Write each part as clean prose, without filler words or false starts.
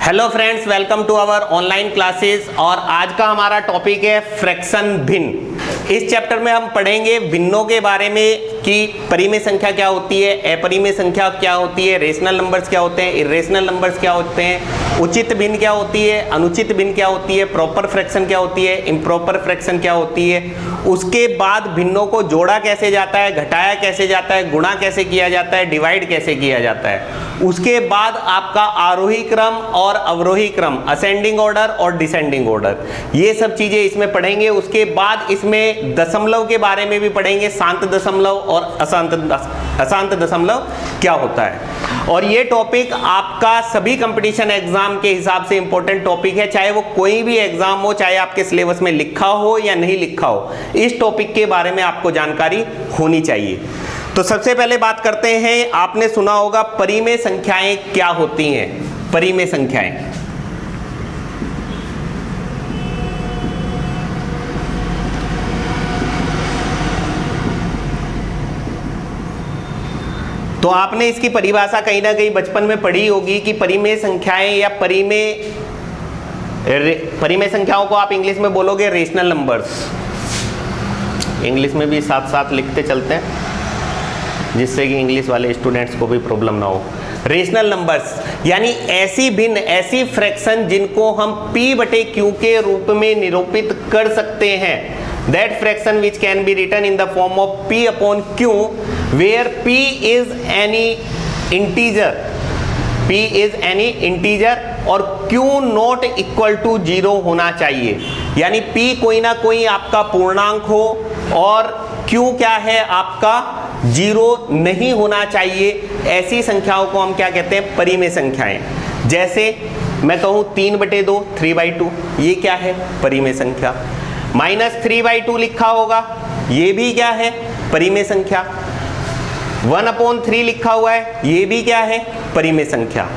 Hello friends, welcome to our online classes. और आज का हमारा टॉपिक है फ्रैक्शन भिन्न। इस चैप्टर में हम पढ़ेंगे भिन्नों के बारे में कि परिमेय संख्या क्या होती है, अपरिमेय संख्या क्या होती है, रेशनल नंबर्स क्या होते हैं, इरेशनल नंबर्स क्या होते हैं, उचित भिन्न क्या होती है, अनुचित भिन्न क्या होती है, प्रॉपर फ्रैक्शन क्या होती है, इम्प्रॉपर फ्रैक्शन क्या होती है। उसके बाद भिन्नों को जोड़ा कैसे जाता है, घटाया कैसे जाता है, गुणा कैसे किया जाता है, डिवाइड कैसे किया जाता है। उसके बाद आपका आरोही क्रम और अवरोही क्रम, असेंडिंग ऑर्डर और डिसेंडिंग ऑर्डर, ये सब चीजें इसमें पढ़ेंगे। उसके बाद इसमें दशमलव के बारे में भी पढ़ेंगे, शांत दशमलव और अशांत दशमलव क्या होता है। और ये टॉपिक आपका सभी कंपटीशन एग्जाम के हिसाब से इंपॉर्टेंट टॉपिक है, चाहे वो कोई भी एग्जाम हो, चाहे आपके सिलेबस में लिखा हो या नहीं लिखा हो, इस टॉपिक के बारे में आपको जानकारी होनी चाहिए। तो सबसे पहले बात करते हैं, आपने सुना होगा परिमेय संख्याएं क्या होती हैं। परिमेय संख्याएं, तो आपने इसकी परिभाषा कहीं ना कहीं बचपन में पढ़ी होगी कि परिमेय संख्याएं या परिमेय संख्याओं को आप इंग्लिश में बोलोगे रेशनल नंबर्स। इंग्लिश में भी साथ साथ लिखते चलते हैं जिससे कि इंग्लिश वाले स्टूडेंट्स को भी प्रॉब्लम ना हो। रेशनल नंबर्स यानी ऐसी भिन्न, ऐसी फ्रैक्शन जिनको हम p/q के रूप में निरूपित कर सकते हैं। That fraction which can be written in the form of p/q where p is any integer, p is any integer और q नॉट इक्वल टू 0 होना चाहिए। यानी p कोई ना कोई आपका पूर्णांक हो और q क्या है आपका 0 नहीं होना चाहिए। ऐसी संख्याओं को हम क्या कहते हैं, परिमेय संख्याएं। जैसे मैं कहूं 3/2, 3/2, ये क्या है, परिमेय संख्या। -3/2 लिखा होगा, ये भी क्या है, परिमेय संख्या। 1/3 लिखा हुआ है, ये भी क्या है, परिमेय संख्या।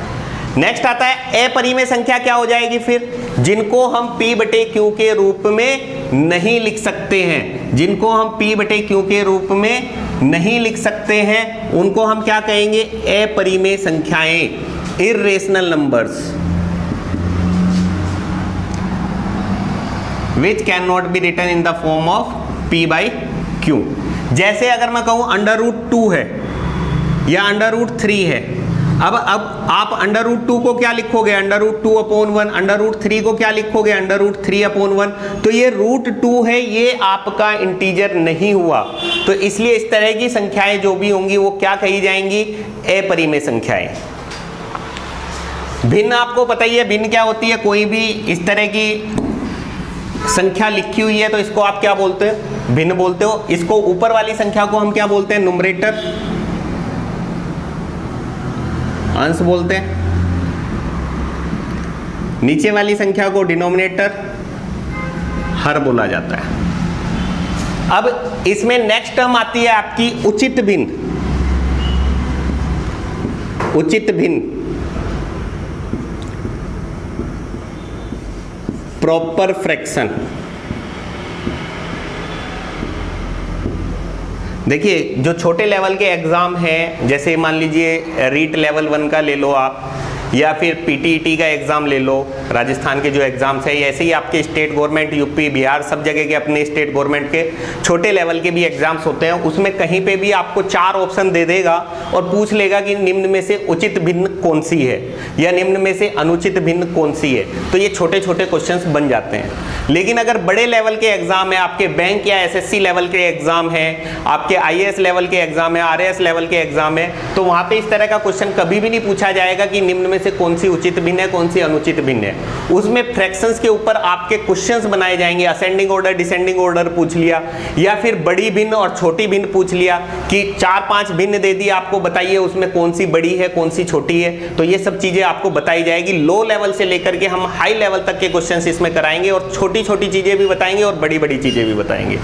नेक्स्ट आता है अपरिमेय संख्या। क्या हो जाएगी फिर, जिनको हम p/q के रूप में नहीं लिख सकते हैं, जिनको हम p/q के रूप में नहीं लिख सकते हैं, उनको हम क्या कहेंगे, अपरिमेय संख्याएं, irrational numbers which can not be written in the form of p/q। जैसे अगर मैं कहूं √2 है या √3 है, अब आप √2 को क्या लिखोगे, √2/1, √3 को क्या लिखोगे, √3/1। तो ये √2 है, ये आपका इंटीजर नहीं हुआ, तो इसलिए इस तरह की संख्याएं जो भी होंगी वो क्या कही जाएंगी, अपरिमेय संख्याएं। भिन्न आपको पता ही है, भिन्न क्या होती है, कोई भी इस तरह की संख्या लिखी हुई है तो इसको आप क्या बोलते हो, भिन्न बोलते हो। इसको ऊपर वाली संख्या को हम क्या बोलते हैं, न्यूमरेटर, अंश बोलते हैं। नीचे वाली संख्या को डिनोमिनेटर, हर बोला जाता है। अब इसमें नेक्स्ट टर्म आती है आपकी उचित भिन्न। उचित भिन्न, प्रॉपर फ्रैक्शन। देखिए, जो छोटे लेवल के एग्जाम हैं, जैसे मान लीजिए रीट लेवल 1 का ले लो आप, या फिर पीटीईटी का एग्जाम ले लो, राजस्थान के जो एग्जाम्स है, ऐसे ही आपके स्टेट गवर्नमेंट, यूपी, बिहार, सब जगह के अपने स्टेट गवर्नमेंट के छोटे लेवल के भी एग्जाम्स होते हैं। उसमें कहीं पे भी आपको 4 ऑप्शन दे देगा और पूछ लेगा कि निम्न में से उचित भिन्न कौन सी है या निम्न में से अनुचित भिन्न कौन सी है। तो ये छोटे छोटे क्वेश्चंस बन जाते हैं। लेकिन अगर बड़े लेवल के एग्जाम है, आपके बैंक या एसएससी लेवल के एग्जाम है, आपके आईएएस लेवल के एग्जाम है, आरएएस लेवल के एग्जाम है, तो वहां पे इस तरह का क्वेश्चन कभी भी नहीं पूछा जाएगा कि निम्न में से कौन सी उचित भिन्न है, कौन सी अनुचित भिन्न है। उसमें फ्रैक्शंस के ऊपर आपके क्वेश्चंस बनाए जाएंगे, असेंडिंग ऑर्डर, डिसेंडिंग ऑर्डर पूछ लिया, या फिर बड़ी भिन्न और छोटी भिन्न पूछ लिया कि 4-5 भिन्न दे दी, आपको बताइए उसमें कौन सी बड़ी है, कौन सी छोटी है। तो ये सब चीजें आपको बताई जाएगी। लो लेवल से लेकर के हम हाई लेवल तक के क्वेश्चंस इसमें कराएंगे और छोटी छोटी चीजें भी बताएंगे और बड़ी बड़ी चीजें भी बताएंगे।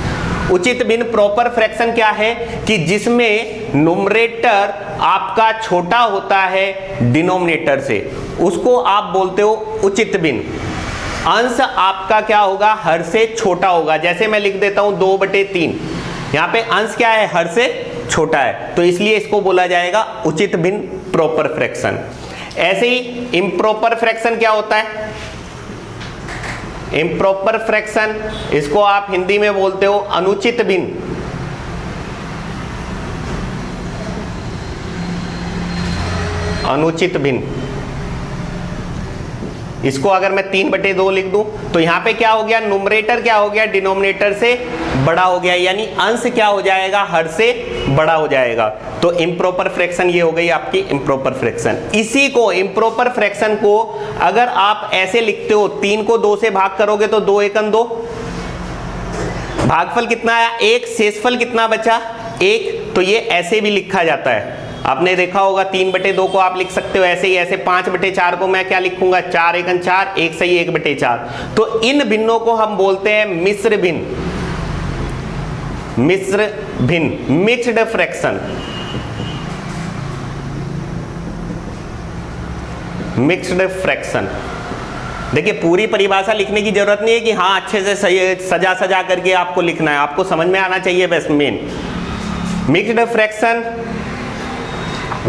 उचित भिन्न प्रॉपर फ्रैक्शन क्या है कि जिसमें न्यूमरेटर आपका छोटा होता है डिनोमिनेटर से, उसको आप बोलते हो उचित भिन्न। अंश आपका क्या होगा, हर से छोटा होगा। जैसे मैं लिख देता हूं 2/3, यहाँ पे अंश क्या है, हर से छोटा है, तो इसलिए इसको बोला जाएगा उचित भिन्न प्रॉपर फ्रैक्शन। ऐसे ही इम्प्रॉपर फ्रैक्शन क्या होता है? इम्प्रॉपर फ्रैक्शन, इसको आप हिंदी में बोलते हो अनुचित भिन्न। अनुचित भिन्न, इसको अगर मैं 3/2 लिख दूं तो यहां पे क्या हो गया, न्यूमरेटर क्या हो गया, डिनोमिनेटर से बड़ा हो गया, यानी अंश क्या हो जाएगा, हर से बड़ा हो जाएगा। तो इम्प्रॉपर फ्रैक्शन ये हो गई आपकी इम्प्रॉपर फ्रैक्शन। इसी को इम्प्रॉपर फ्रैक्शन को अगर आप ऐसे लिखते हो, 3 को 2 से भाग करोगे तो 2 एकम 2, भागफल कितना आया 1, शेषफल कितना बचा 1। तो ये ऐसे भी लिखा जाता है, आपने देखा होगा 3/2 को आप लिख सकते हो ऐसे ही, ऐसे 5/4 को मैं क्या लिखूंगा, 4 एकम 4, 1 सही 1/4। तो इन भिन्नों को हम बोलते हैं मिश्र भिन्न, मिश्र भिन्न, मिक्स्ड फ्रैक्शन, मिक्स्ड फ्रैक्शन। देखिए पूरी परिभाषा लिखने की जरूरत नहीं है कि हाँ अच्छे से सजा सजा करके आपको लिखना है, आपको समझ में आना चाहिए बस मेन। मिक्स्ड फ्रैक्शन,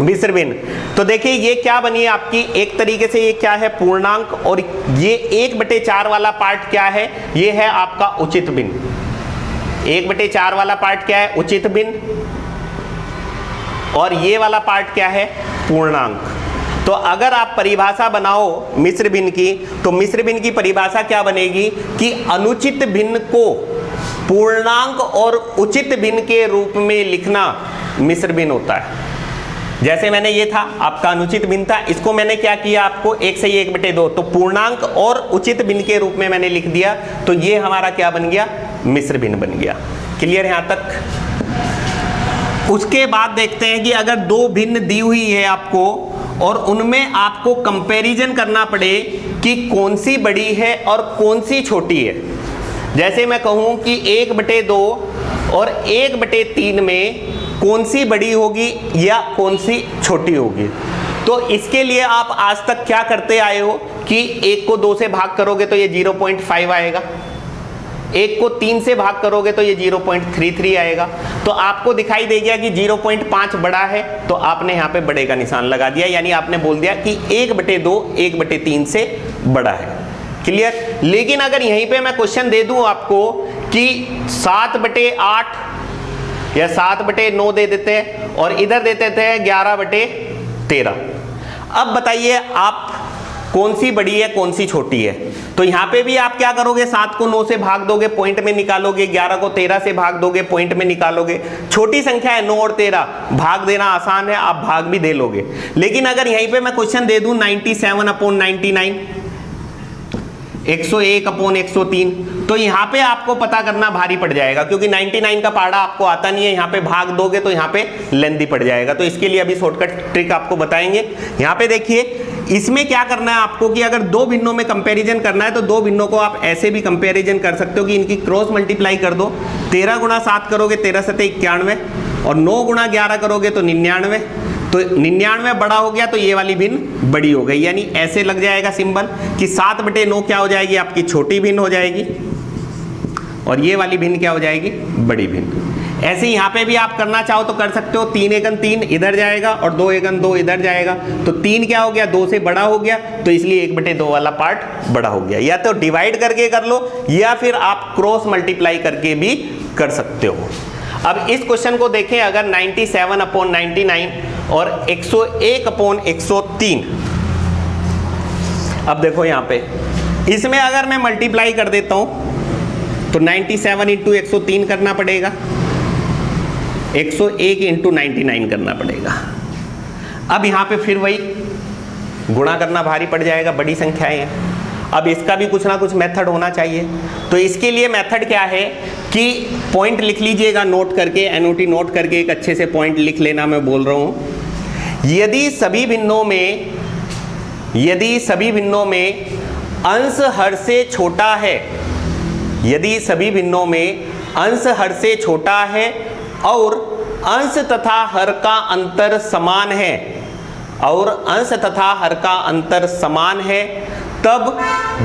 मिश्र भिन्न। तो देखिए ये क्या बनी है आपकी, एक तरीके से ये क्या है पूर्णांक, और ये 1/4 वाला पार्ट क्या है, ये है आपका उचित भिन्न। 1/4 वाला पार्ट क्या है, उचित भिन्न, और ये वाला पार्ट क्या है, पूर्णांक। तो अगर आप परिभाषा बनाओ मिश्र भिन्न की, तो मिश्र भिन्न की परिभाषा क्या बनेगी कि अनुचित भिन्न को पूर्णांक और उचित भिन्न के रूप में लिखना मिश्र भिन्न होता है। जैसे मैंने ये था आपका अनुचित भिन्न था, इसको मैंने क्या किया आपको 1 से 1/2, तो पूर्णांक और उचित भिन्न के रूप में मैंने लिख दिया, तो ये हमारा क्या बन गया, मिश्र भिन्न बन गया। क्लियर है यहां तक? उसके बाद देखते हैं कि अगर 2 भिन्न दी हुई है आपको और उनमें आपको कंपैरिजन करना पड़े कि कौन सी बड़ी है और कौन सी छोटी है। जैसे मैं कहूं कि 1/2 और 1/3 में कौन सी बड़ी होगी या कौन सी छोटी होगी। तो इसके लिए आप आज तक क्या करते आए हो कि 1 को 2 से भाग करोगे तो ये 0.5 आएगा, 1 को 3 से भाग करोगे तो ये 0.33 आएगा। तो आपको दिखाई दे गया कि 0.5 बड़ा है, तो आपने यहाँ पे बड़े का निशान लगा दिया, यानी आपने बोल दिया कि 1/2 1/3 से बड़ा है। क्लियर? लेकिन अगर यहीं पे मैं क्वेश्चन दे दूं आपको कि 7/8 या 7/9 दे देते हैं और इधर दे देते हैं 11/13, अब बताइए आप कौन सी बड़ी है कौन सी छोटी है। तो यहां पे भी आप क्या करोगे, 7 को 9 से भाग दोगे, पॉइंट में निकालोगे, 11 को 13 से भाग दोगे, पॉइंट में निकालोगे। छोटी संख्या है 9 और 13, भाग देना आसान है, आप भाग भी दे लोगे। लेकिन अगर यहीं पे मैं क्वेश्चन दे दूं 97/99, 101/103, तो यहाँ पे आपको पता करना भारी पड़ जाएगा, क्योंकि 99 का पहाड़ा आपको आता नहीं है, यहाँ पे भाग दोगे तो यहाँ पे लेंथी पड़ जाएगा। तो इसके लिए अभी शॉर्टकट ट्रिक आपको बताएंगे। यहाँ पे देखिए इसमें क्या करना है आपको कि अगर 2 भिन्नों में कंपैरिजन करना है तो 2 भिन्नों को आप ऐसे भी कंपैरिजन कर सकते हो कि इनकी क्रॉस मल्टीप्लाई कर दो। 13 × 7 करोगे 13 × 7 91, और 9 × 11 करोगे तो 99। तो 99 बड़ा हो गया तो ये वाली भिन्न बड़ी हो गई, यानी ऐसे लग जाएगा सिंबल कि 7/9 क्या हो जाएगी आपकी छोटी भिन्न हो जाएगी, और ये वाली भिन्न क्या हो जाएगी, बड़ी भिन्न। ऐसे यहाँ पे भी आप करना चाहो तो कर सकते हो, 3 एकम 3 इधर जाएगा और 2 एकम 2 इधर जाएगा, तो 3 क्या हो गया 2 से बड़ा हो गया, तो इसलिए 1/2 वाला पार्ट बड़ा हो गया। या तो डिवाइड करके कर लो या फिर आप क्रॉस मल्टीप्लाई करके भी कर सकते हो। अब इस क्वेश्चन को देखें, अगर 97/99 और 101/103, अब देखो यहाँ पे इसमें अगर मैं मल्टीप्लाई कर देता हूं तो 97 × 103 करना पड़ेगा, 101 × 99 करना पड़ेगा। अब यहाँ पे फिर वही गुणा करना भारी पड़ जाएगा, बड़ी संख्याएं हैं। अब इसका भी कुछ ना कुछ मेथड होना चाहिए। तो इसके लिए मेथड क्या है कि पॉइंट लिख लीजिएगा नोट करके, एनओटी नोट करके एक अच्छे से पॉइंट लिख लेना, मैं बोल रहा हूं। यदि सभी भिन्नों में अंश हर से छोटा है, यदि सभी भिन्नों में अंश हर से छोटा है और अंश तथा हर का अंतर समान है, और अंश तथा हर का अंतर समान है, तब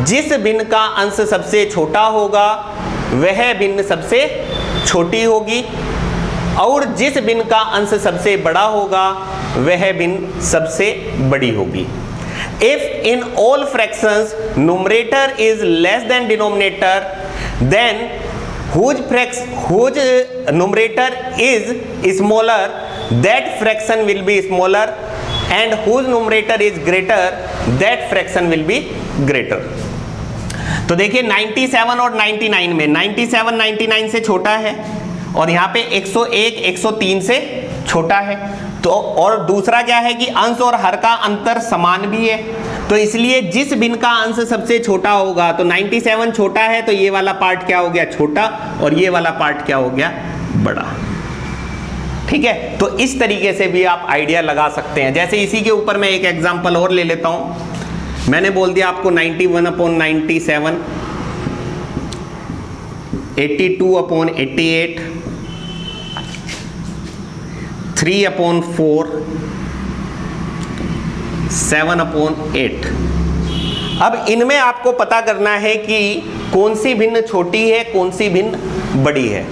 जिस भिन्न का अंश सबसे छोटा होगा वह भिन्न सबसे छोटी होगी, और जिस भिन्न का अंश सबसे बड़ा होगा वह भिन्न सबसे बड़ी होगी। If in all fractions numerator is less than denominator, then whose numerator is smaller, that fraction will be smaller, and whose numerator is greater, that fraction will be greater. तो देखिए 97 और 99 में 97 99 से छोटा है और यहाँ पे 101 103 से छोटा है। तो और दूसरा क्या है कि अंश और हर का अंतर समान भी है, तो इसलिए जिस भिन्न का अंश सबसे छोटा होगा, तो 97 छोटा है तो ये वाला पार्ट क्या हो गया, छोटा, और ये वाला पार्ट क्या हो गया, बड़ा। ठीक है, तो इस तरीके से भी आप आइडिया लगा सकते हैं। जैसे इसी के ऊपर मैं एक एग्जांपल और ले लेता हूं। मैंने बोल दिया आपको 91/97, 82/88, 3/4, 7/8। अब इनमें आपको पता करना है कि कौन सी भिन्न छोटी है, कौन सी भिन्न बड़ी है।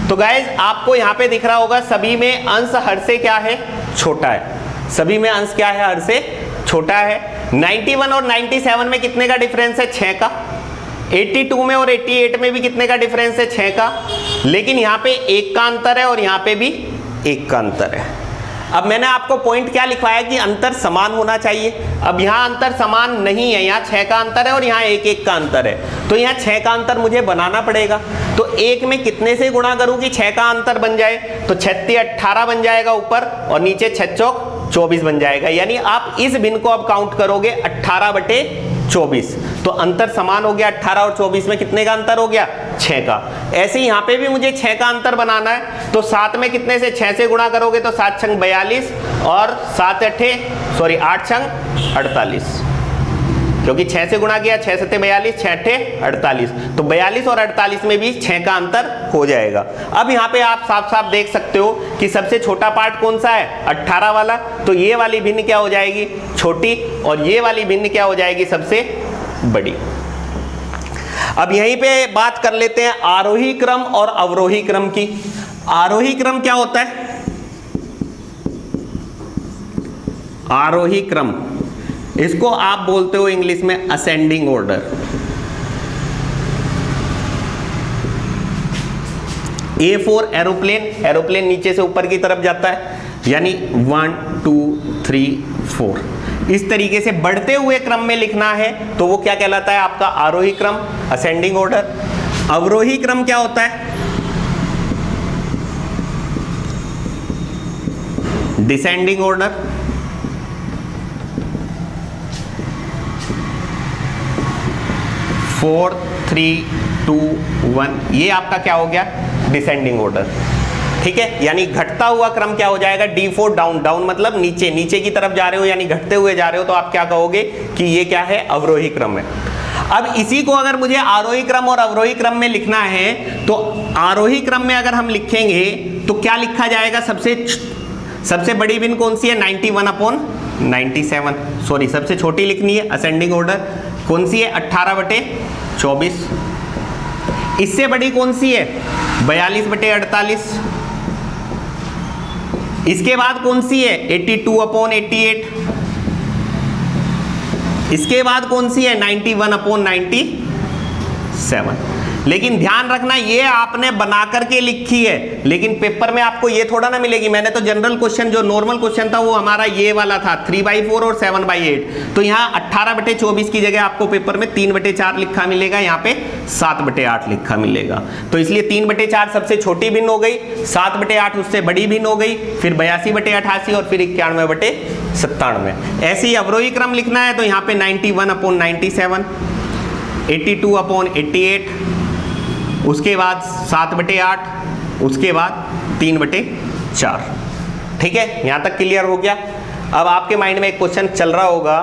तो गाइज आपको यहां पे दिख रहा होगा सभी में अंश हर से क्या है, छोटा है। सभी में अंश क्या है, हर से छोटा है। 91 और 97 में कितने का डिफरेंस है, 6 का। 82 में और 88 में भी कितने का डिफरेंस है, 6 का। लेकिन यहाँ पे 1 का अंतर है और यहाँ पे भी 1 का अंतर है। अब मैंने आपको पॉइंट क्या लिखवाया कि अंतर समान होना चाहिए। अब यहाँ अंतर समान नहीं है, यहाँ 6 का अंतर है और यहाँ 1 का अंतर है। तो यहाँ 6 का अंतर मुझे बनाना पड़ेगा। तो 1 में कितने से गुणा करूं कि 6 का अंतर बन जाए, तो 36 18 बन जाएगा ऊपर, और नीचे 6 चौक 24 बन जाएगा। यानी आप इस भिन्न को अब काउंट करोगे 18/24, तो अंतर समान हो गया। 18 और 24 में कितने का अंतर हो गया, 6 का। ऐसे ही यहाँ पे भी मुझे 6 का अंतर बनाना है, तो 7 में कितने से 6 से गुणा करोगे तो 7 छंग 42 और 8 छंग 48, क्योंकि 6 से गुणा किया, 6 7 42, 6 8 48, तो 42 और 48 में भी 6 का अंतर हो जाएगा। अब यहाँ पे आप साफ साफ देख सकते हो कि सबसे छोटा पार्ट कौन सा है, 18 वाला। तो ये वाली भिन्न क्या हो जाएगी, छोटी, और ये वाली भिन्न क्या हो जाएगी, सबसे बड़ी। अब यहीं पे बात कर लेते हैं आरोही क्रम और अवरोही क्रम की। आरोही क्रम क्या होता है, आरोही क्रम, इसको आप बोलते हो इंग्लिश में ascending order. A for aeroplane, aeroplane नीचे से ऊपर की तरफ जाता है, यानी 1 2 3 4। इस तरीके से बढ़ते हुए क्रम में लिखना है तो वो क्या कहलाता है, आपका आरोही क्रम, असेंडिंग ऑर्डर। अवरोही क्रम क्या होता है, डिसेंडिंग ऑर्डर। फोर 3 2 1, ये आपका क्या हो गया, डिसेंडिंग ऑर्डर। ठीक है, यानी घटता हुआ क्रम क्या हो जाएगा, D4 डाउन, डाउन मतलब नीचे, नीचे की तरफ जा रहे हो, यानी घटते हुए जा रहे हो, तो आप क्या कहोगे कि ये क्या है, अवरोही क्रम है। अब इसी को अगर मुझे आरोही क्रम और अवरोही क्रम में लिखना है, तो आरोही क्रम में अगर हम लिखेंगे तो क्या लिखा जाएगा, सबसे बड़ी भिन्न कौन सी है, 91/97, सॉरी सबसे छोटी लिखनी है, असेंडिंग ऑर्डर कौन सी है, 18/24। इससे बड़ी कौन सी है, 42/48। इसके बाद कौन सी है, 82/88। इसके बाद कौन सी है, 91/97। लेकिन ध्यान रखना ये आपने बना करके लिखी है, लेकिन पेपर में आपको ये थोड़ा ना मिलेगी। मैंने तो जनरल क्वेश्चन, जो नॉर्मल क्वेश्चन था वो हमारा ये वाला था, 3/4 और 7/8। तो यहाँ 18/24 की जगह आपको पेपर में 3/4 लिखा मिलेगा, यहाँ पे 7/8 लिखा मिलेगा। तो इसलिए 3/4 सबसे छोटी भिन्न हो गई, 7/8 उससे बड़ी भिन्न हो गई, फिर 82/88 और फिर 91/97। ऐसे ही अवरोही क्रम लिखना है तो यहाँ पे 91/97, 82/88, उसके बाद 7/8, उसके बाद 3/4। ठीक है, यहां तक क्लियर हो गया। अब आपके माइंड में एक क्वेश्चन चल रहा होगा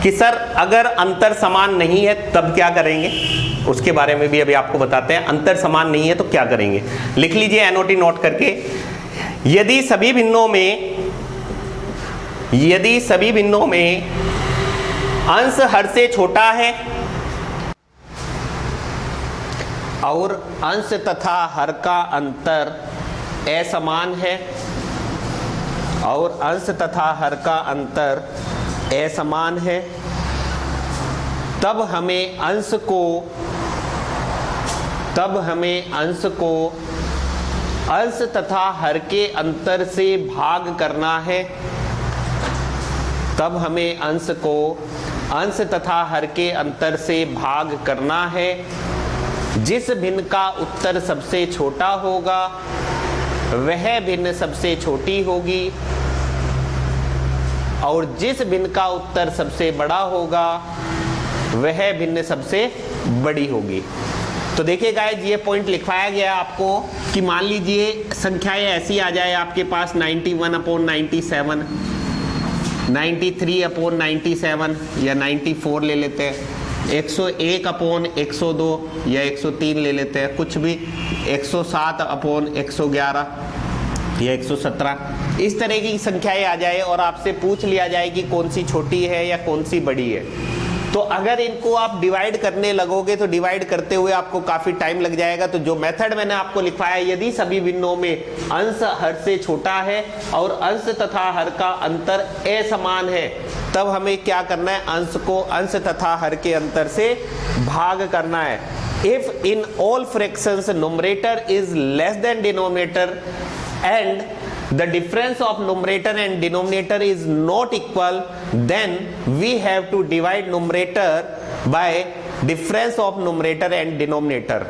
कि सर अगर अंतर समान नहीं है तब क्या करेंगे, उसके बारे में भी अभी आपको बताते हैं। अंतर समान नहीं है तो क्या करेंगे, लिख लीजिए एनओटी नोट करके। यदि सभी भिन्नों में अंश हर से छोटा है और अंश तथा हर का अंतर असमान है, और अंश तथा हर का अंतर असमान है, तब हमें अंश को अंश तथा हर के अंतर से भाग करना है। तब हमें अंश को अंश तथा हर के अंतर से भाग करना है। जिस भिन्न का उत्तर सबसे छोटा होगा वह भिन्न सबसे छोटी होगी, और जिस भिन्न का उत्तर सबसे बड़ा होगा वह भिन्न सबसे बड़ी होगी। तो देखिए गाइस, ये पॉइंट लिखवाया गया आपको कि मान लीजिए संख्याएं ऐसी आ जाए आपके पास 91/97, 93/97 या 94 ले लेते हैं, 101/102 या 103 ले लेते हैं, कुछ भी 107/111 या 117, इस तरह की संख्याएं आ जाए और आपसे पूछ लिया जाए कि कौन सी छोटी है या कौन सी बड़ी है। तो अगर इनको आप डिवाइड करने लगोगे तो डिवाइड करते हुए आपको काफी टाइम लग जाएगा। तो जो मेथड मैंने आपको लिखवाया, यदि सभी भिन्नों में अंश हर से छोटा है और अंश तथा हर का अंतर असमान है, तब हमें क्या करना है, अंश को अंश तथा हर के अंतर से भाग करना है। If in all fractions numerator is less than denominator and the difference of numerator and denominator is not equal, then we have to divide numerator by difference of numerator and denominator.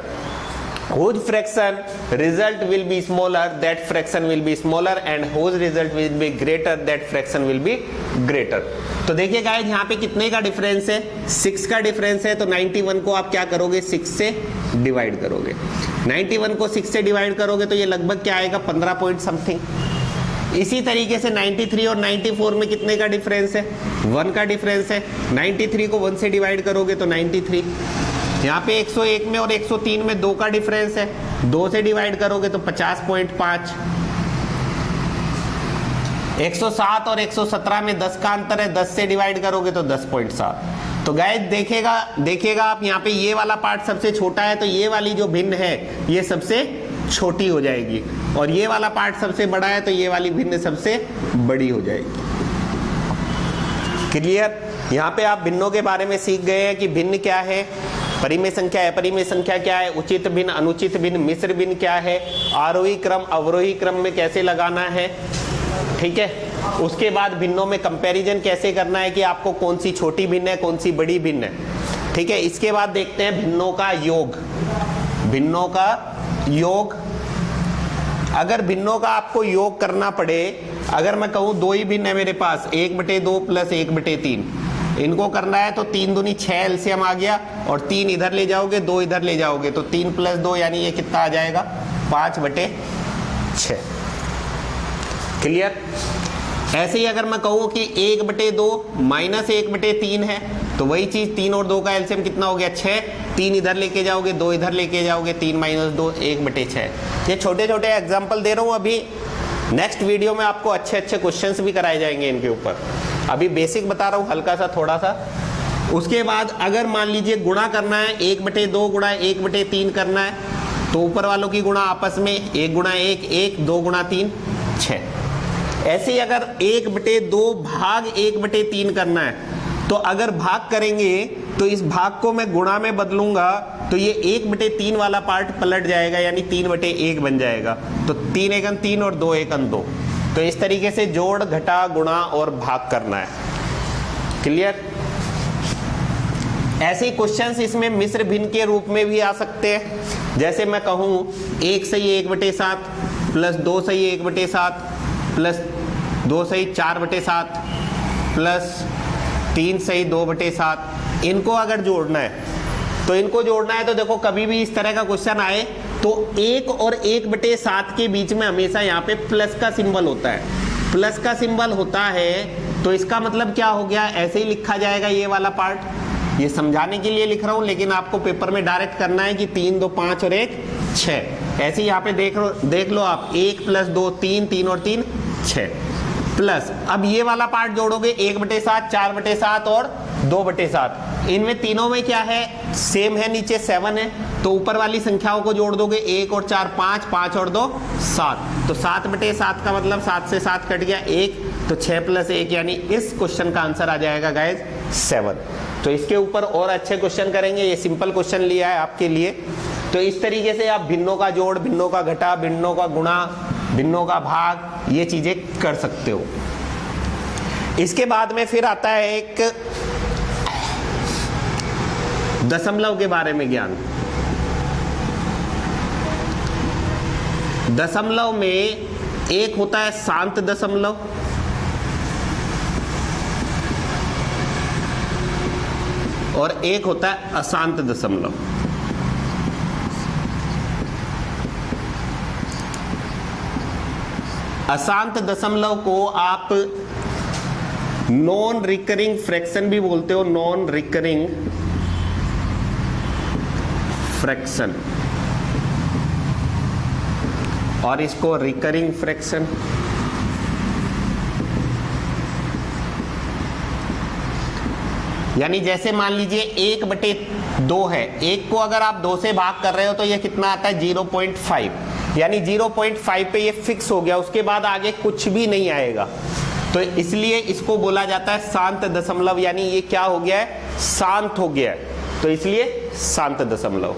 Whose fraction result will be smaller, that fraction will be smaller, and whose result will be greater, that fraction will be greater. तो देखिए guys, यहाँ पे कितने का difference है, 6 का difference है। तो 91 को आप क्या करोगे, 6 से डिवाइड करोगे। 91 को 6 से डिवाइड करोगे तो ये लगभग क्या आएगा, 15 पॉइंट समथिंग। इसी तरीके से 93 और 94 में कितने का डिफरेंस है, 1 का डिफरेंस है। 93 को 1 से डिवाइड करोगे तो 93। यहाँ पे 101 में और 103 में 2 का डिफरेंस है, 2 से डिवाइड करोगे तो 50.5। 107 और 117 में 10 का अंतर है, 10 से डिवाइड करोगे तो 10.7। तो गाइस देखिएगा आप, यहाँ पे ये वाला पार्ट सबसे छोटा है तो ये वाली जो भिन्न है ये सबसे छोटी हो जाएगी, और ये वाला पार्ट सबसे बड़ा है तो ये वाली भिन्न सबसे बड़ी हो जाएगी। क्लियर? यहाँ पे आप भिन्नों के बारे में सीख गए हैं कि भिन्न क्या है, परिमेय संख्या है, परिमेय संख्या क्या है, उचित भिन्न, अनुचित भिन्न, मिश्र भिन्न क्या है, आरोही क्रम अवरोही क्रम में कैसे लगाना है, ठीक है। उसके बाद भिन्नों में कंपैरिजन कैसे करना है कि आपको कौन सी छोटी भिन्न है, कौन सी बड़ी भिन्न है, ठीक है। इसके बाद देखते हैं भिन्नों का योग। भिन्नों का योग, अगर भिन्नों का आपको योग करना पड़े, अगर मैं कहूँ 2 ही भिन्न है मेरे पास, 1/2 प्लस 1/3, इनको करना है तो 3 दूनी 6 एलसीएम आ गया, और 3 इधर ले जाओगे, 2 इधर ले जाओगे तो 3 + 2 यानी ये कितना आ जाएगा, 5/6। क्लियर? ऐसे ही अगर मैं कहूँ कि 1/2 माइनस 1/3 है, तो वही चीज 3 और 2 का एलसीएम कितना हो गया, 6। 3 इधर लेके जाओगे, 2 इधर लेके जाओगे, 3 - 2 1/6। ये छोटे छोटे एग्जाम्पल दे रहा हूँ। अभी नेक्स्ट वीडियो में आपको अच्छे अच्छे क्वेश्चंस भी कराए जाएंगे इनके ऊपर। अभी बेसिक बता रहा हूँ हल्का सा, थोड़ा सा। उसके बाद अगर मान लीजिए गुणा करना है, 1/2 गुणा 1/3 करना है, तो ऊपर वालों की गुणा आपस में 1 × 1 1, 2 × 3 6। ऐसे ही अगर 1/2 भाग 1/3 करना है, तो अगर भाग करेंगे तो इस भाग को मैं गुणा में बदलूंगा तो ये 1/3 वाला पार्ट पलट जाएगा, यानी 3/1 बन जाएगा। तो 3 × 1 3 और 2 × 1 2। तो इस तरीके से जोड़, घटा, गुणा और भाग करना है। क्लियर? ऐसे ही क्वेश्चंस इसमें मिश्र भिन्न के रूप में भी आ सकते हैं। जैसे मैं कहूँ 1 सही 1/7 प्लस 2 सही 1/7 प्लस 2 सही 4/7 प्लस 3 सही 2/7। इनको अगर जोड़ना है तो देखो, कभी भी इस तरह का क्वेश्चन आए तो 1 और 1/7 के बीच में हमेशा यहाँ पे प्लस का सिंबल होता है। प्लस का सिंबल होता है तो इसका मतलब क्या हो गया, ऐसे ही लिखा जाएगा ये वाला पार्ट। ये समझाने के लिए लिख रहा हूँ, लेकिन आपको पेपर में डायरेक्ट करना है कि 3 2 5 और 1 6। ऐसे ही यहाँ पे देख लो आप, 1 + 2 3, 3 और 3 6 प्लस, अब ये वाला पार्ट जोड़ोगे 1/7 4/7 और 2/7। इनमें तीनों में क्या है, सेम है, नीचे 7 है, तो ऊपर वाली संख्याओं को जोड़ दोगे, 1 और 4 5, 5 और 2 7। तो 7/7 का मतलब 7 से 7 कट गया 1, तो 6 + 1 यानी इस क्वेश्चन का आंसर आ जाएगा गाइज 7। तो इसके ऊपर और अच्छे क्वेश्चन करेंगे, ये सिंपल क्वेश्चन लिया है आपके लिए। तो इस तरीके से आप भिन्नों का जोड़, भिन्नों का घटा, भिन्नों का गुणा, भिन्नों का भाग, ये चीजें कर सकते हो। इसके बाद में फिर आता है एक दशमलव के बारे में ज्ञान। दशमलव में एक होता है शांत दशमलव, और एक होता है अशांत दशमलव। अशांत दशमलव को आप नॉन रिकरिंग फ्रैक्शन भी बोलते हो, नॉन रिकरिंग फ्रैक्शन, और इसको रिकरिंग फ्रैक्शन। यानी जैसे मान लीजिए 1/2 है, 1 को अगर आप 2 से भाग कर रहे हो तो ये कितना आता है 0.5, यानी 0.5 पे ये फिक्स हो गया, उसके बाद आगे कुछ भी नहीं आएगा। तो इसलिए इसको बोला जाता है शांत दशमलव, यानी ये क्या हो गया है, शांत हो गया है, तो इसलिए शांत दशमलव।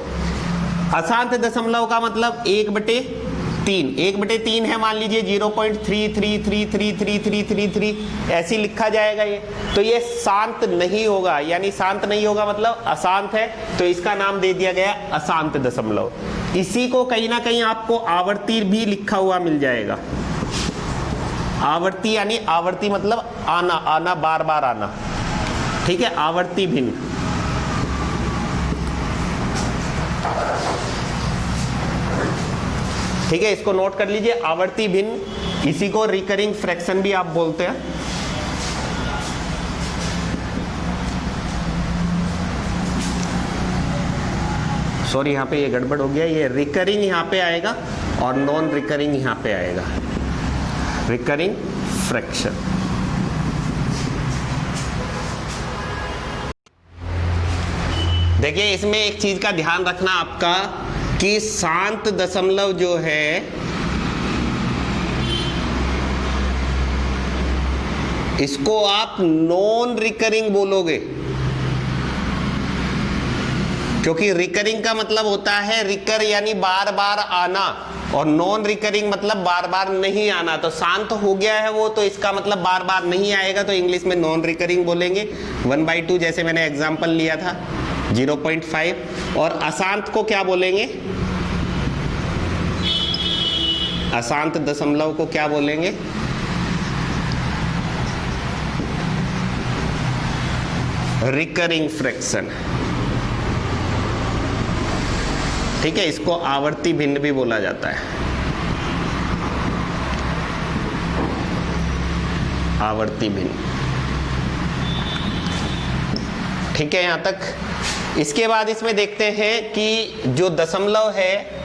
अशांत दशमलव का मतलब 1/3, 1/3 है, मान लीजिए 0.33333333 ऐसी लिखा जाएगा ये, तो ये शांत नहीं होगा, यानी शांत नहीं होगा मतलब अशांत है, तो इसका नाम दे दिया गया अशांत दशमलव। इसी को कहीं ना कहीं आपको आवर्ती भी लिखा हुआ मिल जाएगा। आवर्ती यानी आवर्ती मतलब आना, आना, बार बार आना, ठीक है, आवर्ती भिन्न। ठीक है, इसको नोट कर लीजिए, आवर्ती भिन्न, इसी को रिकरिंग फ्रैक्शन भी आप बोलते हैं। सॉरी, यहां पे ये गड़बड़ हो गया, ये रिकरिंग यहां पे आएगा और नॉन रिकरिंग यहां पे आएगा, रिकरिंग फ्रैक्शन। देखिए इसमें एक चीज का ध्यान रखना आपका कि शांत दशमलव जो है इसको आप नॉन रिकरिंग बोलोगे, क्योंकि रिकरिंग का मतलब होता है रिकर यानी बार बार आना, और नॉन रिकरिंग मतलब बार बार नहीं आना। तो शांत हो गया है वो, तो इसका मतलब बार बार नहीं आएगा, तो इंग्लिश में नॉन रिकरिंग बोलेंगे। 1/2 जैसे मैंने एग्जांपल लिया था 0.5, और अशांत को क्या बोलेंगे, अशांत दशमलव को क्या बोलेंगे, रिकरिंग फ्रैक्शन। ठीक है, इसको आवर्ती भिन्न भी बोला जाता है, आवर्ती भिन्न। ठीक है, यहां तक। इसके बाद इसमें देखते हैं कि जो दशमलव है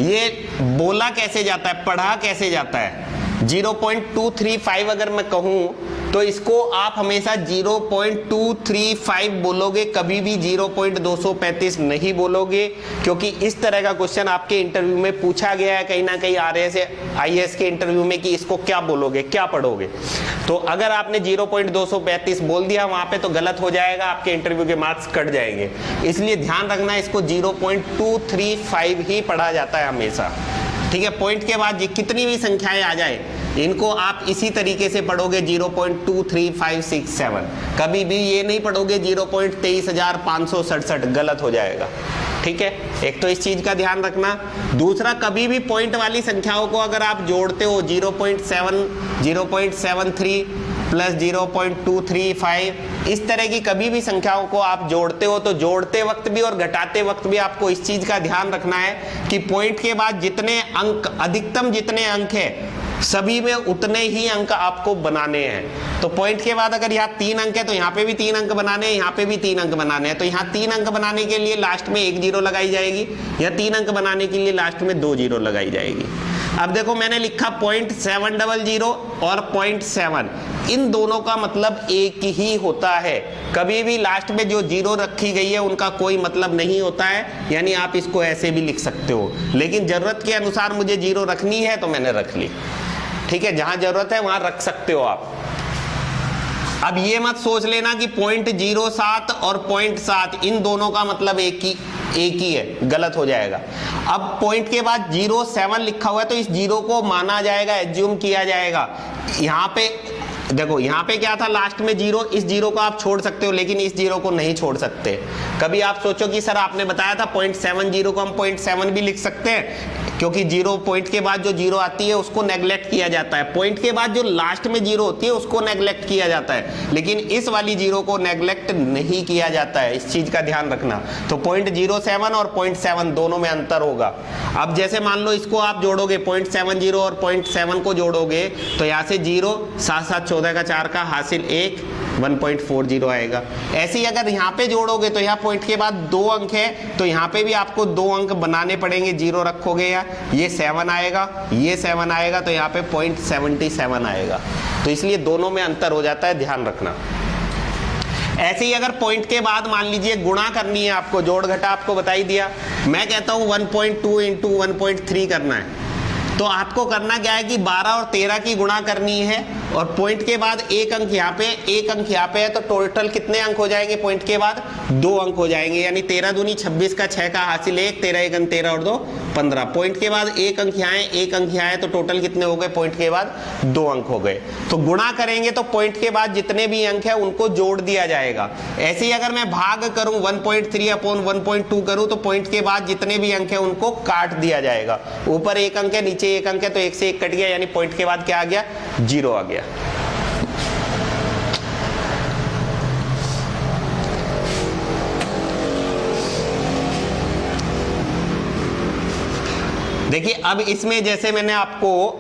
ये बोला कैसे जाता है, पढ़ा कैसे जाता है। 0.235 अगर मैं कहूं तो इसको आप हमेशा 0.235 बोलोगे, कभी भी 0.235 नहीं बोलोगे, क्योंकि इस तरह का क्वेश्चन आपके इंटरव्यू में पूछा गया है कहीं ना कहीं RAS IAS के इंटरव्यू में कि इसको क्या बोलोगे, क्या पढ़ोगे। तो अगर आपने 0.235 बोल दिया वहां पे तो गलत हो जाएगा, आपके इंटरव्यू के मार्क्स कट जाएंगे। इसलिए ध्यान रखना, इसको 0.235 ही पढ़ा जाता है हमेशा। ठीक है, पॉइंट के बाद कितनी भी संख्याएं आ जाए इनको आप इसी तरीके से पढ़ोगे 0.23567, कभी भी ये नहीं पढ़ोगे 0.23567, गलत हो जाएगा। ठीक है, एक तो इस चीज का ध्यान रखना। दूसरा, कभी भी पॉइंट वाली संख्याओं को अगर आप जोड़ते हो 0.7, 0.73 प्लस 0.235, इस तरह की कभी भी संख्याओं को आप जोड़ते हो तो जोड़ते वक्त भी और घटाते वक्त भी आपको इस चीज का ध्यान रखना है कि पॉइंट के बाद जितने अंक, अधिकतम जितने अंक है सभी में उतने ही अंक आपको बनाने हैं। तो पॉइंट के बाद अगर यहाँ 3 अंक है तो यहाँ पे भी 3 अंक बनाने हैं, यहाँ पे भी 3 अंक बनाने हैं। तो यहाँ 3 अंक बनाने के लिए लास्ट में 1 0 लगाई जाएगी, या 3 अंक बनाने के लिए लास्ट में 2 0 लगाई जाएगी। अब देखो मैंने लिखा 0.700 और 0.7, इन दोनों का मतलब एक ही होता है। कभी भी लास्ट में जो जीरो रखी गई है उनका कोई मतलब नहीं होता है, यानी आप इसको ऐसे भी लिख सकते हो, लेकिन जरूरत के अनुसार मुझे जीरो रखनी है तो मैंने रख ली। ठीक है, जहां जरूरत है वहां रख सकते हो आप। अब ये मत सोच लेना कि 0.07 और 0.7 इन दोनों का मतलब एक ही है, गलत हो जाएगा। अब पॉइंट के बाद 0.7 लिखा हुआ है तो इस जीरो को माना जाएगा, एज्यूम किया जाएगा। यहाँ पे देखो, यहाँ पे क्या था लास्ट में जीरो, इस जीरो को आप छोड़ सकते हो लेकिन इस जीरो को नहीं छोड़ सकते। कभी आप सोचो कि सर आपने बताया था 0.70 को हम 0.7 भी लिख सकते हैं, क्योंकि जीरो पॉइंट के बाद जो जीरो आती है उसको नेग्लेक्ट किया जाता है, पॉइंट के बाद जो लास्ट में जीरो होती है उसको नेग्लेक्ट किया जाता है, लेकिन इस वाली जीरो को नेग्लेक्ट नहीं किया जाता है, इस चीज का ध्यान रखना। तो 0.07 और 0.7 दोनों में अंतर होगा। अब जैसे मान लो इसको आप जोड़ोगे 0.70 और 0.7 को जोड़ोगे तो यहाँ से 0 7 7 14 का 4 का हासिल 1 1.40 आएगा। ऐसे ही अगर यहाँ पे जोड़ोगे तो यहाँ पॉइंट के बाद 2 अंक है तो यहाँ पे भी आपको 2 अंक बनाने पड़ेंगे, 0 रखोगे या ये 7 आएगा, ये 7 आएगा तो यहाँ पे 0.77 आएगा। तो इसलिए दोनों में अंतर हो जाता है, ध्यान रखना। ऐसे ही अगर पॉइंट के बाद मान लीजिए गुणा करनी है आपको, जोड़ घटा आपको बता ही दिया, मैं कहता हूँ 1.2 इंटू 1.3 करना है, तो आपको करना क्या है कि 12 और 13 की गुणा करनी है और पॉइंट के बाद एक अंक यहाँ पे, एक अंक यहाँ पे है, तो टोटल कितने अंक हो जाएंगे पॉइंट के बाद? 2 अंक हो जाएंगे, यानी 13 दूनी 26 का 6 का हासिल 1, 13 एक अंक 13 और 2 15। पॉइंट के बाद एक अंक यहाँ है, एक अंक यहाँ है, तो टोटल कितने हो गए? पॉइंट के बाद 2 अंक हो गए। तो गुणा करेंगे तो पॉइंट के बाद जितने भी अंक है उनको जोड़ दिया जाएगा। ऐसे ही अगर मैं भाग करूं 1.3 अपॉन 1.2 करूं तो पॉइंट के बाद जितने भी अंक है उनको काट दिया जाएगा। ऊपर एक अंक है, नीचे एक अंक है, तो 1 से 1 कट गया, यानी पॉइंट के बाद क्या आ गया? 0 आ गया। देखिए अब इसमें जैसे मैंने आपको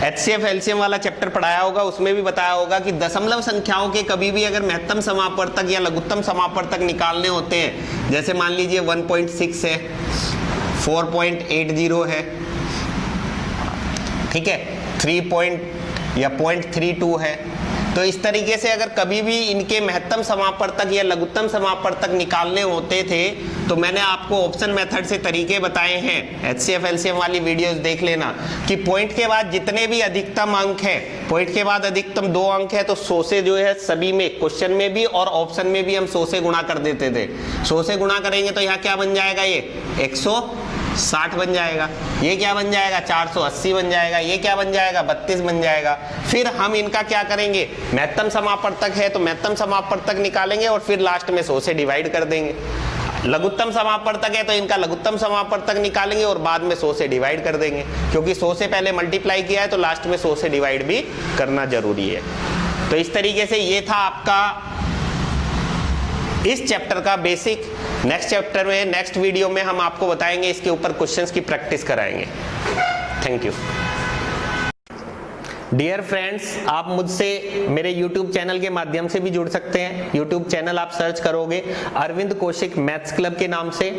HCF एलसीएम वाला चैप्टर पढ़ाया होगा, उसमें भी बताया होगा कि दशमलव संख्याओं के कभी भी अगर महत्तम समापवर्तक या लघुत्तम समापवर्तक निकालने होते हैं, जैसे मान लीजिए 1.6 है, 4.80 है, ठीक है, 0.32 है, तो इस तरीके से अगर कभी भी इनके महत्तम समापवर्तक या लघुत्तम समापवर्तक निकालने होते थे तो मैंने आपको ऑप्शन मेथड से तरीके बताए हैं। HCF एलसीएम वाली वीडियोस देख लेना कि पॉइंट के बाद जितने भी अधिकतम अंक है, पॉइंट के बाद अधिकतम 2 अंक है तो 100 से जो है सभी में, क्वेश्चन में भी और ऑप्शन में भी हम 100 से गुणा कर देते थे। 100 से गुणा करेंगे तो यहाँ क्या बन जाएगा? ये 160 बन जाएगा, ये क्या बन जाएगा? 480 बन जाएगा, ये क्या बन जाएगा? 32 बन जाएगा। फिर हम इनका क्या करेंगे? महत्तम समापवर्तक है तो महत्तम समापवर्तक निकालेंगे और फिर लास्ट में 100 से डिवाइड कर देंगे। लघुत्तम समापवर्तक है तो इनका लघुत्तम समापवर्तक निकालेंगे और बाद में 100 से डिवाइड कर देंगे, क्योंकि 100 से पहले मल्टीप्लाई किया है तो लास्ट में 100 से डिवाइड भी करना जरूरी है। तो इस तरीके से ये था आपका इस चैप्टर का बेसिक। नेक्स्ट चैप्टर में, नेक्स्ट वीडियो में हम आपको बताएंगे, इसके ऊपर क्वेश्चंस की प्रैक्टिस कराएंगे। Thank you. डियर फ्रेंड्स, आप मुझसे मेरे YouTube चैनल के माध्यम से भी जुड़ सकते हैं। YouTube चैनल आप सर्च करोगे अरविंद कौशिक मैथ्स क्लब के नाम से।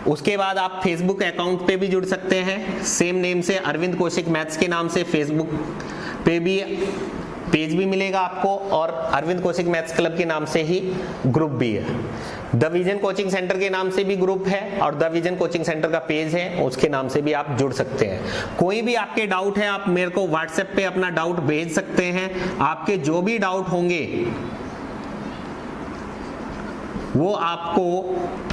उसके बाद आप Facebook अकाउंट पे भी जुड़ सकते हैं, सेम नेम से अरविंद कौशिक मैथ्स के नाम से। Facebook पे भी पेज भी मिलेगा आपको और अरविंद कौशिक मैथ्स क्लब के नाम से ही ग्रुप भी है। द विजन कोचिंग सेंटर के नाम से भी ग्रुप है और द विजन कोचिंग सेंटर का पेज है, उसके नाम से भी आप जुड़ सकते हैं। कोई भी आपके डाउट है, आप मेरे को व्हाट्सएप पे अपना डाउट भेज सकते हैं। आपके जो भी डाउट होंगे वो आपको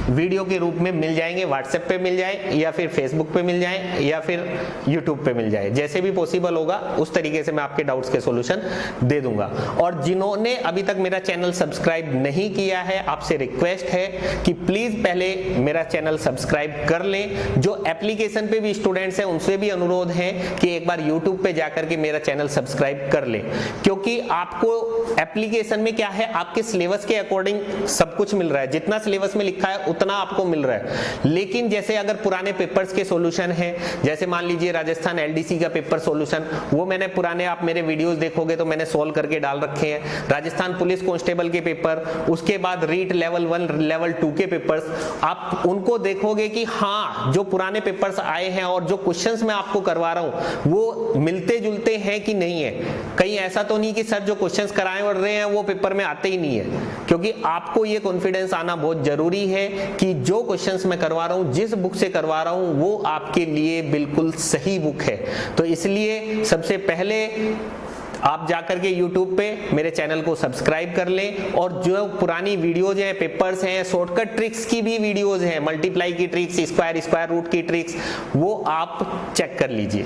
वीडियो के रूप में मिल जाएंगे, व्हाट्सएप पे मिल जाए या फिर फेसबुक पे मिल जाए या फिर यूट्यूब पे मिल जाए, जैसे भी पॉसिबल होगा उस तरीके से मैं आपके डाउट्स के सॉल्यूशन दे दूंगा। और जिन्होंने अभी तक मेरा चैनल सब्सक्राइब नहीं किया है, आपसे रिक्वेस्ट है कि प्लीज पहले मेरा चैनल सब्सक्राइब कर लें। जो एप्लीकेशन पे भी स्टूडेंट्स हैं उनसे भी अनुरोध है कि एक बार यूट्यूब पे जाकर के मेरा चैनल सब्सक्राइब कर लें, क्योंकि आपको एप्लीकेशन में क्या है, आपके सिलेबस के अकॉर्डिंग सब कुछ मिल रहा है, जितना सिलेबस में लिखा है उतना आपको मिल रहा है। लेकिन जैसे अगर पुराने पेपर्स के सॉल्यूशन है, जैसे मान लीजिए राजस्थान एलडीसी का पेपर सॉल्यूशन, वो मैंने पुराने, आप मेरे वीडियोस देखोगे तो मैंने सॉल्व करके डाल रखे हैं। राजस्थान पुलिस कांस्टेबल के पेपर, उसके बाद रीट लेवल 1 लेवल 2 के पेपर्स, आप उनको देखोगे कि हाँ जो पुराने पेपर्स आए हैं और जो क्वेश्चंस मैं आपको करवा रहा हूं वो मिलते जुलते हैं कि नहीं है। कहीं ऐसा तो नहीं कि सर जो क्वेश्चंस कराए और रहे हैं वो पेपर में आते ही नहीं है, क्योंकि आपको ये कॉन्फिडेंस आना बहुत जरूरी है कि जो क्वेश्चंस मैं करवा रहा हूं, जिस बुक से करवा रहा हूं, वो आपके लिए बिल्कुल सही बुक है। तो इसलिए सबसे पहले आप जाकर के YouTube पे मेरे चैनल को सब्सक्राइब कर लें, और जो पुरानी वीडियोज हैं, पेपर्स हैं, शॉर्टकट ट्रिक्स की भी वीडियोज हैं, मल्टीप्लाई की ट्रिक्स, स्क्वायर रूट की ट्रिक्स, वो आप चेक कर लीजिए।